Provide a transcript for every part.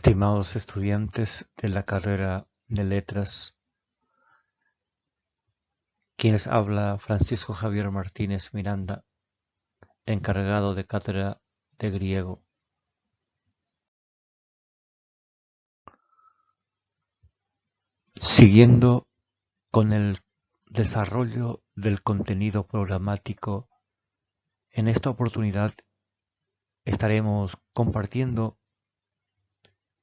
Estimados estudiantes de la carrera de Letras, quienes habla Francisco Javier Martínez Miranda, encargado de cátedra de griego. Siguiendo con el desarrollo del contenido programático, en esta oportunidad estaremos compartiendo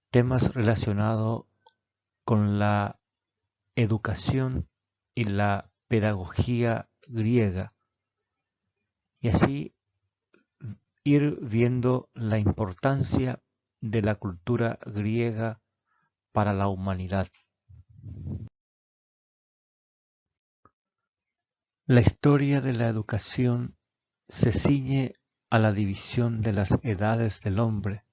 temas relacionados con la educación y la pedagogía griega, y así ir viendo la importancia de la cultura griega para la humanidad. La historia de la educación se ciñe a la división de las edades del hombre.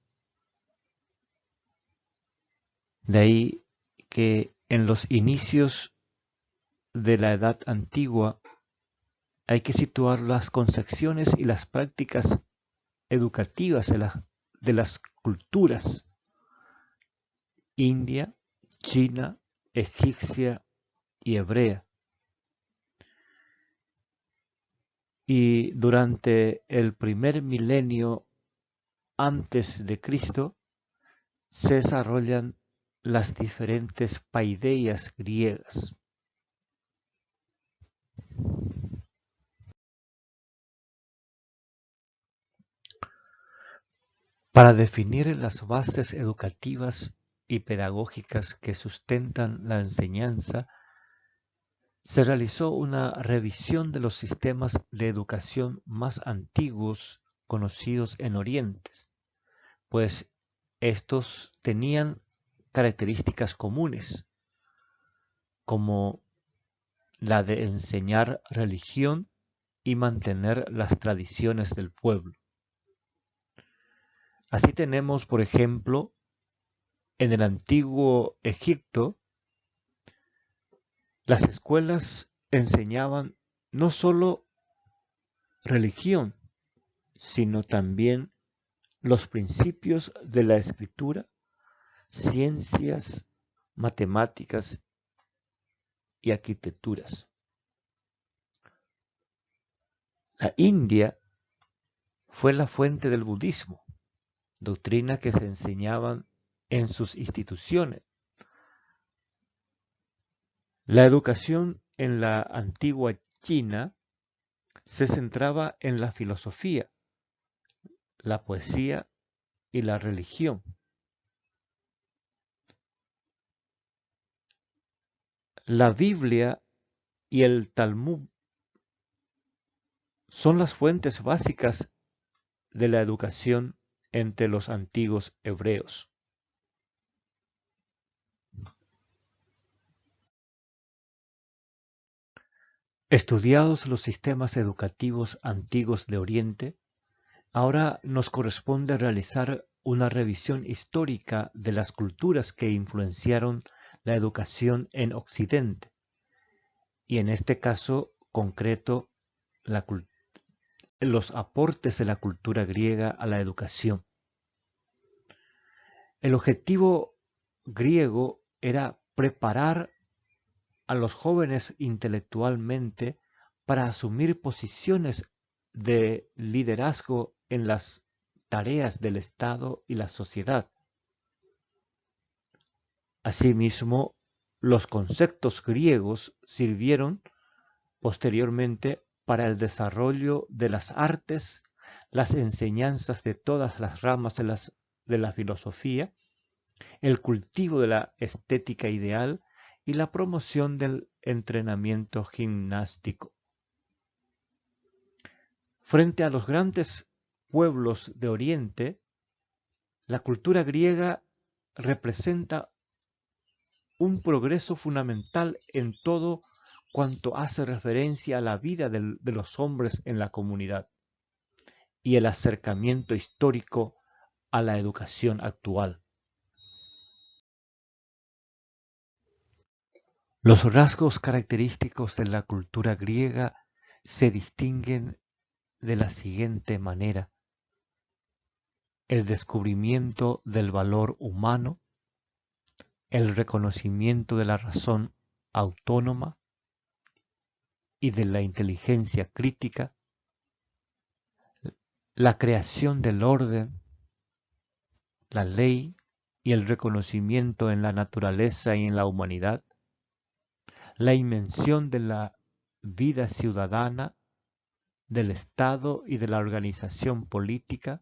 De ahí que en los inicios de la Edad Antigua hay que situar las concepciones y las prácticas educativas de las culturas india, china, egipcia y hebrea. Y durante el primer milenio antes de Cristo se desarrollan las diferentes paideias griegas. Para definir las bases educativas y pedagógicas que sustentan la enseñanza, se realizó una revisión de los sistemas de educación más antiguos conocidos en Oriente, pues estos tenían características comunes, como la de enseñar religión y mantener las tradiciones del pueblo. Así tenemos, por ejemplo, en el antiguo Egipto, las escuelas enseñaban no solo religión, sino también los principios de la escritura, ciencias, matemáticas y arquitecturas. La India fue la fuente del budismo, doctrina que se enseñaban en sus instituciones. La educación en la antigua China se centraba en la filosofía, la poesía y la religión. La Biblia y el Talmud son las fuentes básicas de la educación entre los antiguos hebreos. Estudiados los sistemas educativos antiguos de Oriente, ahora nos corresponde realizar una revisión histórica de las culturas que influenciaron la educación en Occidente, y en este caso concreto los aportes de la cultura griega a la educación. El objetivo griego era preparar a los jóvenes intelectualmente para asumir posiciones de liderazgo en las tareas del Estado y la sociedad. Asimismo, los conceptos griegos sirvieron posteriormente para el desarrollo de las artes, las enseñanzas de todas las ramas de la filosofía, el cultivo de la estética ideal y la promoción del entrenamiento gimnástico. Frente a los grandes pueblos de Oriente, la cultura griega representa un progreso fundamental en todo cuanto hace referencia a la vida de los hombres en la comunidad y el acercamiento histórico a la educación actual. Los rasgos característicos de la cultura griega se distinguen de la siguiente manera. el descubrimiento del valor humano, el reconocimiento de la razón autónoma y de la inteligencia crítica, la creación del orden, la ley y el reconocimiento en la naturaleza y en la humanidad, la invención de la vida ciudadana, del Estado y de la organización política,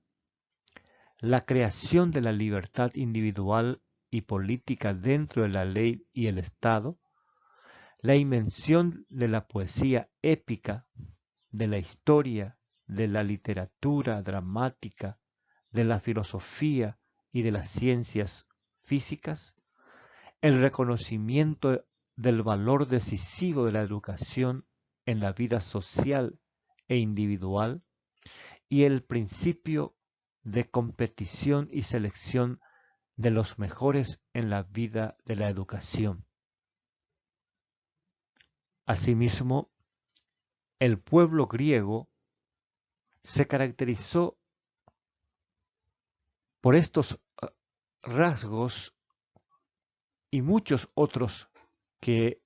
la creación de la libertad individual y política dentro de la ley y el Estado, la invención de la poesía épica, de la historia, de la literatura dramática, de la filosofía y de las ciencias físicas, el reconocimiento del valor decisivo de la educación en la vida social e individual y el principio de competición y selección de los mejores en la vida de la educación. Asimismo, el pueblo griego se caracterizó por estos rasgos y muchos otros que,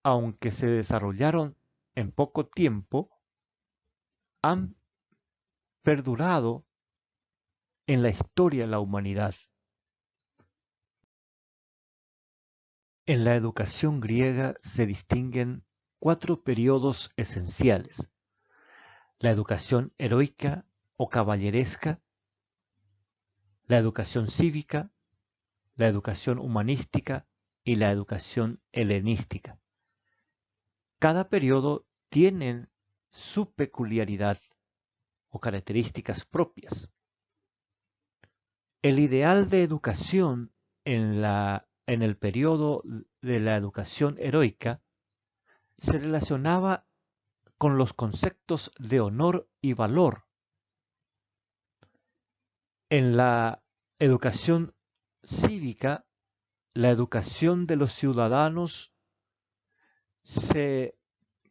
aunque se desarrollaron en poco tiempo, han perdurado en la historia de la humanidad. En la educación griega se distinguen 4 periodos esenciales: la educación heroica o caballeresca, la educación cívica, la educación humanística y la educación helenística. Cada periodo tiene su peculiaridad o características propias. El ideal de educación en el periodo de la educación heroica se relacionaba con los conceptos de honor y valor. En la educación cívica, la educación de los ciudadanos se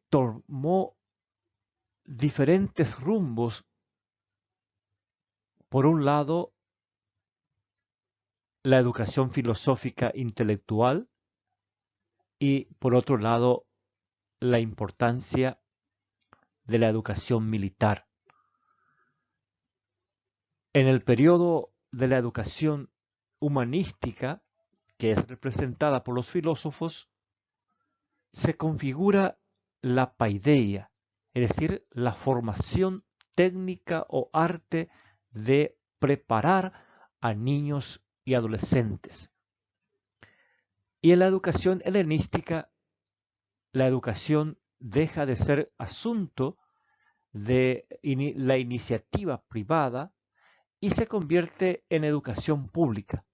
tomó diferentes rumbos. Por un lado, la educación filosófica intelectual y por otro lado, la importancia de la educación militar. En el periodo de la educación humanística, que es representada por los filósofos, se configura la paideia, es decir, la formación técnica o arte de preparar a niños y adolescentes. Y en la educación helenística, la educación deja de ser asunto de la iniciativa privada y se convierte en educación pública.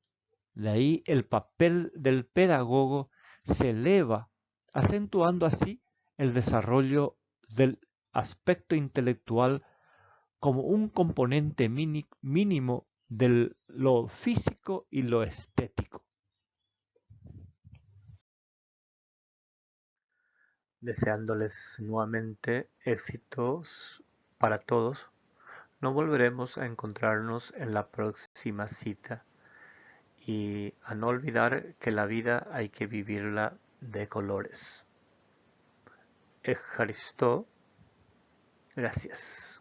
De ahí el papel del pedagogo se eleva, acentuando así el desarrollo del aspecto intelectual como un componente mínimo de lo físico y lo estético. Deseándoles nuevamente éxitos para todos. Nos volveremos a encontrarnos en la próxima cita y a no olvidar que la vida hay que vivirla de colores. Ejaristo, gracias.